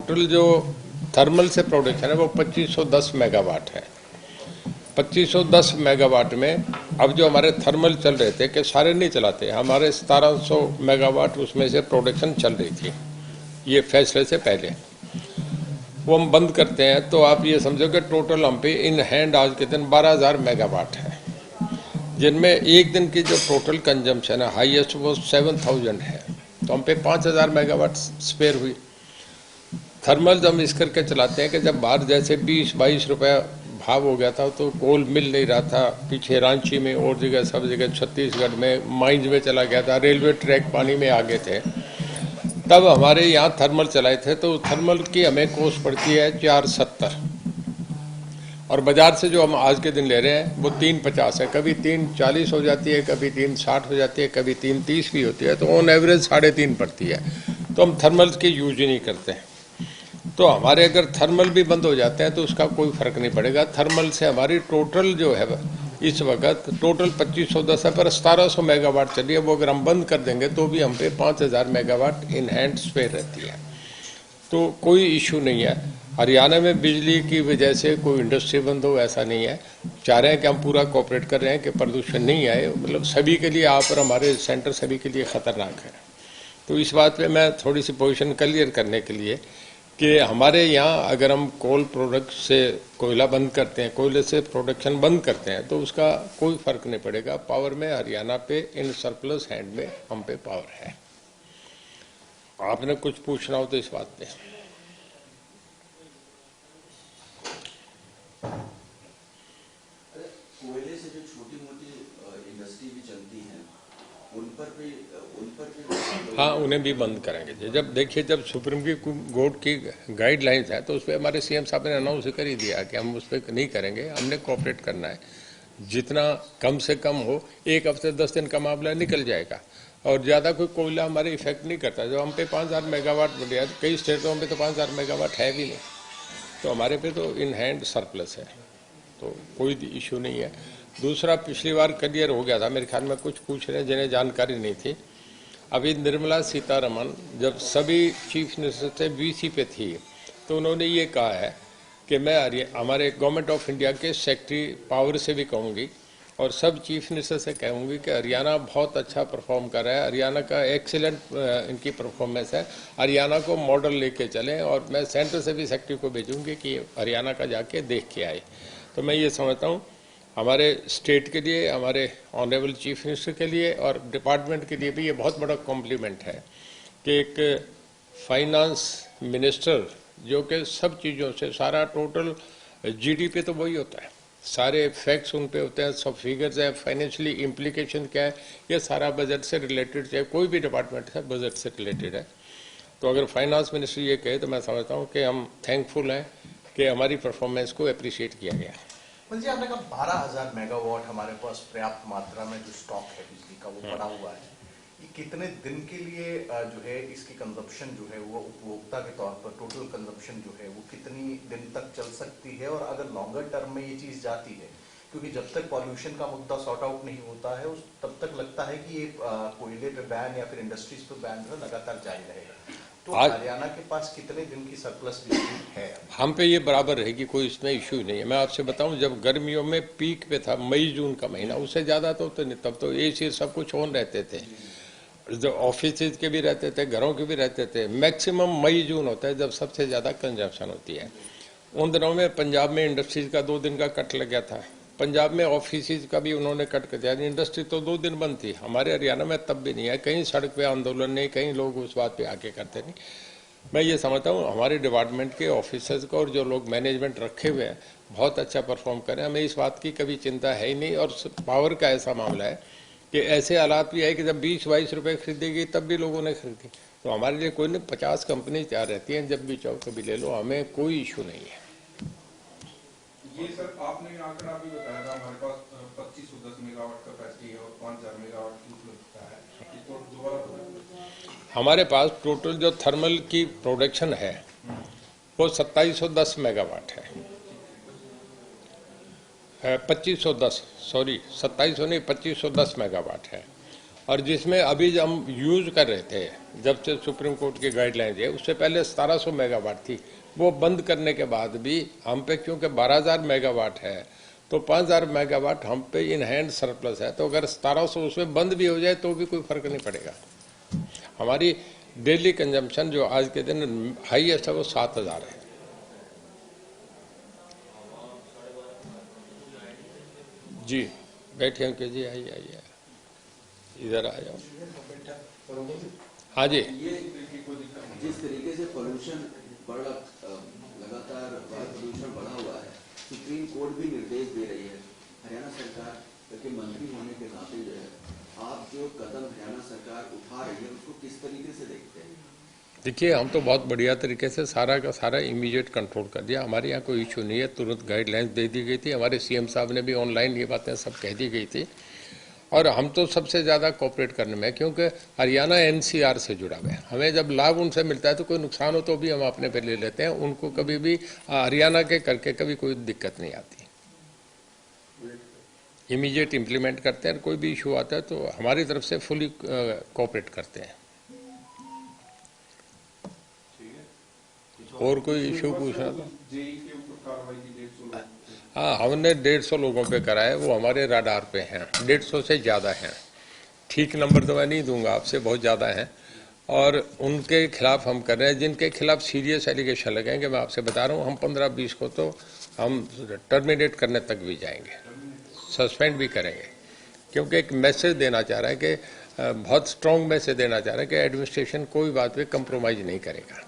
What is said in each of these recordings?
Total जो thermal से production है वो 2510 मेगावाट है। 2510 मेगावाट में अब जो हमारे थर्मल चल रहे थे कि सारे नहीं चलाते, हमारे 1700 मेगावाट उसमें से प्रोडक्शन चल रही थी ये फैसले से पहले, वो हम बंद करते हैं तो आप ये समझो कि टोटल हम पे इन हैंड आज के दिन 12,000 मेगावाट है, जिनमें एक दिन की जो टोटल कंजम्पशन है हाईएस्ट वो 7,000 है, तो हम पे 5,000 मेगावाट स्पेयर हुई। थर्मल जब इस करके चलाते हैं कि जब बाहर जैसे 20-22 रुपये भाव हो गया था तो कोल मिल नहीं रहा था, पीछे रांची में और जगह सब जगह छत्तीसगढ़ में माइंस में चला गया था, रेलवे ट्रैक पानी में आ गए थे, तब हमारे यहाँ थर्मल चलाए थे तो थर्मल की हमें कॉस्ट पड़ती है 470 और बाजार से जो हम आज के दिन ले रहे हैं वो 350 है, कभी 340 हो जाती है, कभी 360 हो जाती है, कभी 330 भी होती है, तो ऑन एवरेज 3.5 पड़ती है। तो हम थर्मल की यूज ही नहीं करते हैं, तो हमारे अगर थर्मल भी बंद हो जाते हैं तो उसका कोई फर्क नहीं पड़ेगा। थर्मल से हमारी टोटल जो है इस वक्त टोटल 2510 है, पर 1700 मेगावाट चली है, वो अगर हम बंद कर देंगे तो भी हम पे 5000 मेगावाट इन हैंड स्पेयर रहती है, तो कोई इशू नहीं है। हरियाणा में बिजली की वजह से कोई इंडस्ट्री बंद हो ऐसा नहीं है, चाह रहे हैं कि हम पूरा कोऑपरेट कर रहे हैं कि प्रदूषण नहीं आए, मतलब सभी के लिए आप और हमारे सेंटर सभी के लिए खतरनाक है। तो इस बात पे मैं थोड़ी सी पोजीशन क्लियर करने के लिए कि हमारे यहाँ अगर हम कोल प्रोडक्ट से कोयला बंद करते हैं, कोयले से प्रोडक्शन बंद करते हैं तो उसका कोई फर्क नहीं पड़ेगा। पावर में हरियाणा पे इन सरप्लस हैंड में हम पे पावर है। आपने कुछ पूछना हो तो इस बात पे। कोयले से जो छोटी मोटी इंडस्ट्री भी चलती है उन पर भी हाँ, उन्हें भी बंद करेंगे। जब देखिए जब सुप्रीम कोर्ट की गाइडलाइंस है तो उस पर हमारे सीएम साहब ने अनाउंस कर ही दिया कि हम उस पर नहीं करेंगे, हमने कोऑपरेट करना है, जितना कम से कम हो, 1 हफ्ते 10 दिन का मामला निकल जाएगा और ज़्यादा कोई कोयला हमारे इफेक्ट नहीं करता। जो हम पे 5000 मेगावाट बढ़ गया, कई स्टेटों में तो 5000 मेगावाट है भी नहीं, तो हमारे पे तो इन हैंड सरप्लस है, तो कोई इशू नहीं है। दूसरा, पिछली बार क्लियर हो गया था, मेरे ख्याल में कुछ पूछ रहे हैं जिन्हें जानकारी नहीं थी। अभी निर्मला सीतारमण जब सभी चीफ मिनिस्टर से वीसी पे थी तो उन्होंने ये कहा है कि मैं हमारे गवर्नमेंट ऑफ इंडिया के सेक्रेटरी पावर से भी कहूँगी और सब चीफ मिनिस्टर से कहूँगी कि हरियाणा बहुत अच्छा परफॉर्म कर रहा है, हरियाणा का एक्सीलेंट इनकी परफॉर्मेंस है, हरियाणा को मॉडल लेके चलें, और मैं सेंटर से भी सेक्रेटरी को भेजूँगी कि हरियाणा का जाके देख के आए। तो मैं ये समझता हूँ हमारे स्टेट के लिए, हमारे ऑनरेबल चीफ मिनिस्टर के लिए और डिपार्टमेंट के लिए भी ये बहुत बड़ा कॉम्प्लीमेंट है कि एक फाइनेंस मिनिस्टर जो कि सब चीज़ों से सारा टोटल जीडीपी तो वही होता है, सारे फैक्ट्स उन पे होते हैं, सब फिगर्स हैं, फाइनेंशियली इम्प्लीकेशन क्या है, ये सारा बजट से रिलेटेड, चाहे कोई भी डिपार्टमेंट है बजट से रिलेटेड है। तो अगर फाइनेंस मिनिस्टर ये कहे तो मैं समझता हूँ कि हम थैंकफुल हैं कि हमारी परफॉर्मेंस को अप्रिशिएट किया गया। जी, आपने कहा 12,000 मेगावाट हमारे पास पर्याप्त मात्रा में जो स्टॉक है बिजली का वो पड़ा हुआ है, ये कितने दिन के लिए जो है इसकी कंजप्शन जो है वो उपभोक्ता के तौर पर टोटल कंजप्शन जो है वो कितनी दिन तक चल सकती है, और अगर लॉन्गर टर्म में ये चीज जाती है, क्योंकि जब तक पॉल्यूशन का मुद्दा सॉर्ट आउट नहीं होता है तब तक लगता है कि ये कोयले पे बैन या फिर इंडस्ट्रीज पे बैन जो है लगातार जारी रहेगा, तो हरियाणा के पास कितने दिन की सरप्लस बिजली है? हम पे ये बराबर रहेगी, कोई इसमें इशू नहीं है। मैं आपसे बताऊं, जब गर्मियों में पीक पे था मई जून का महीना, उससे ज़्यादा तो नहीं, तब तो एसी सब कुछ ऑन रहते थे, जो ऑफिस के भी रहते थे, घरों के भी रहते थे। मैक्सिमम मई जून होता है जब सबसे ज़्यादा कंजप्शन होती है। उन दिनों में पंजाब में इंडस्ट्रीज का 2 दिन का कट लग गया था, पंजाब में ऑफिस का भी उन्होंने कट कर दिया, इंडस्ट्री तो 2 दिन बंद थी। हमारे हरियाणा में तब भी नहीं है, कहीं सड़क पे आंदोलन नहीं, कहीं लोग उस बात पे आके करते नहीं। मैं ये समझता हूँ हमारे डिपार्टमेंट के ऑफिसर्स को और जो लोग मैनेजमेंट रखे हुए हैं बहुत अच्छा परफॉर्म करें, हमें इस बात की कभी चिंता है ही नहीं। और पावर का ऐसा मामला है कि ऐसे हालात भी है कि जब 20-22 रुपये खरीदेगी तब भी लोगों ने खरीदी, तो हमारे लिए कोई नहीं, 50 कंपनी तैयार रहती हैं, जब भी चाहो कभी ले लो, हमें कोई इशू नहीं है। ये सर आपने आंकड़ा भी बताया था, हमारे पास 2510 मेगावाट कैपेसिटी है और 5000 मेगावाट की उपलब्धता है, इसको दोबारा हमारे पास टोटल जो थर्मल की प्रोडक्शन है वो 2710 मेगावाट है, 2510, सॉरी 2700 नहीं 2510 मेगावाट है, और जिसमें अभी जो हम यूज कर रहे थे जब से सुप्रीम कोर्ट की गाइडलाइन है, उससे पहले 1700 मेगावाट थी। वो बंद करने के बाद भी हम पे क्योंकि 12,000 मेगावाट है, तो 5,000 मेगावाट हम पे इन हैंड सरप्लस है। तो अगर 1700 उसमें बंद भी हो जाए तो भी कोई फर्क नहीं पड़ेगा। हमारी डेली कंजम्पशन जो आज के दिन हाईएस्ट है वो 7,000 है। जी बैठे अंकित जी, आइए आइए, इधर आ जाओ। हाँ जी, ये जिस तरीके से पोल्यूशन बढ़ा, लगातार वायु प्रदूषण बढ़ा हुआ है, सुप्रीम कोर्ट भी निर्देश दे रही है। हरियाणा सरकार के मंत्री होने के नाते जो है, आप जो कदम हरियाणा सरकार उठा रही है उसको किस तरीके से देखते हैं? देखिए हम तो बहुत बढ़िया तरीके से सारा का सारा इमीडिएट कंट्रोल कर दिया। हमारे यहाँ कोई इशू नहीं है, तुरंत गाइडलाइंस दे दी गई थी। हमारे सीएम साहब ने भी ऑनलाइन ये बातें सब कह दी गई थी। और हम तो सबसे ज़्यादा कोऑपरेट करने में, क्योंकि हरियाणा एनसीआर से जुड़ा हुआ है। हमें जब लाभ उनसे मिलता है तो कोई नुकसान हो तो भी हम अपने पे ले लेते हैं। उनको कभी भी हरियाणा के करके कभी कोई दिक्कत नहीं आती। इमीडिएट इम्प्लीमेंट करते हैं। कोई भी इशू आता है तो हमारी तरफ से फुली कोऑपरेट करते हैं। और कोई इशू पूछना तो जेई के ऊपर कार्रवाई की 150 लोग। हाँ, हमने 150 लोगों पे करा है। वो हमारे राडार पे हैं, 150 से ज़्यादा हैं। ठीक नंबर तो मैं नहीं दूंगा आपसे, बहुत ज़्यादा हैं। और उनके खिलाफ हम कर रहे हैं, जिनके खिलाफ सीरियस एलिगेशन लगेंगे। मैं आपसे बता रहा हूँ, हम 15-20 को तो हम टर्मिनेट करने तक भी जाएंगे, सस्पेंड भी करेंगे। क्योंकि एक मैसेज देना चाह रहे हैं कि बहुत स्ट्रॉन्ग मैसेज देना चाह रहे हैं कि एडमिनिस्ट्रेशन कोई बात पे कंप्रोमाइज़ नहीं करेगा।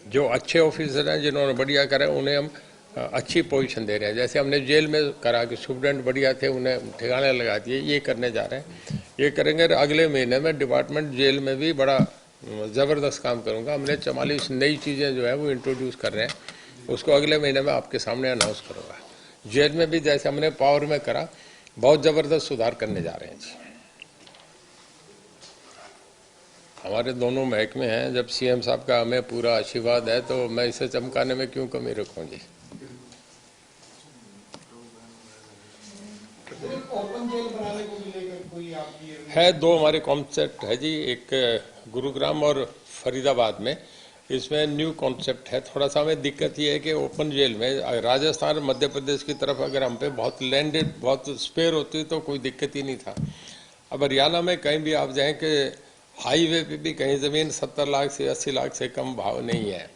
जो अच्छे ऑफिसर हैं, जिन्होंने बढ़िया करा, उन्हें हम अच्छी पोजीशन दे रहे हैं। जैसे हमने जेल में करा कि स्टूडेंट बढ़िया थे, उन्हें ठिकाने लगा दिए। ये करने जा रहे हैं, ये करेंगे। अगले महीने में डिपार्टमेंट जेल में भी बड़ा ज़बरदस्त काम करूँगा। हमने 44 नई चीज़ें जो है वो इंट्रोड्यूस कर रहे हैं, उसको अगले महीने में आपके सामने अनाउंस करूँगा। जेल में भी जैसे हमने पावर में करा, बहुत ज़बरदस्त सुधार करने जा रहे हैं जी। हमारे दोनों महकमे हैं। जब सीएम साहब का हमें पूरा आशीर्वाद है तो मैं इसे चमकाने में क्यों कमी रखूँ जी। ओपन जेल बनाने को लेकर कोई आपकी है, 2 हमारे कॉन्सेप्ट है जी, एक गुरुग्राम और फरीदाबाद में। इसमें न्यू कॉन्सेप्ट है। थोड़ा सा हमें दिक्कत ये है कि ओपन जेल में राजस्थान और मध्य प्रदेश की तरफ अगर हम पे बहुत लैंडेड, बहुत स्पेयर होती तो कोई दिक्कत ही नहीं था। अब हरियाणा में कहीं भी आप जाएं कि हाईवे पे भी कहीं ज़मीन 70 लाख से 80 लाख से कम भाव नहीं है।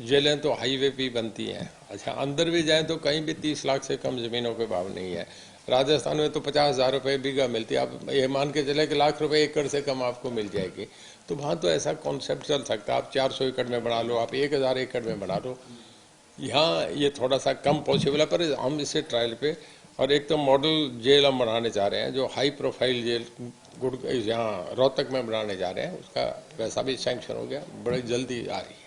जेलें तो हाईवे पे बनती हैं। अच्छा, अंदर भी जाएं तो कहीं भी 30 लाख से कम ज़मीनों के भाव नहीं है। राजस्थान में तो 50,000 रुपये बीघा मिलती है। आप ये मान के चले कि लाख रुपए एकड़ से कम आपको मिल जाएगी। तो वहाँ तो ऐसा कॉन्सेप्ट चल सकता है। आप 400 एकड़ में बना लो, आप 1000 एकड़ में बना लो। यहाँ ये थोड़ा सा कम पॉसिबल है, पर हम इसे ट्रायल पे। और एक तो मॉडल जेल हम बनाने जा रहे हैं, जो हाई प्रोफाइल जेल यहाँ रोहतक में बनाने जा रहे हैं। उसका पैसा भी सैंक्शन हो गया, बड़ी जल्दी आ रही है।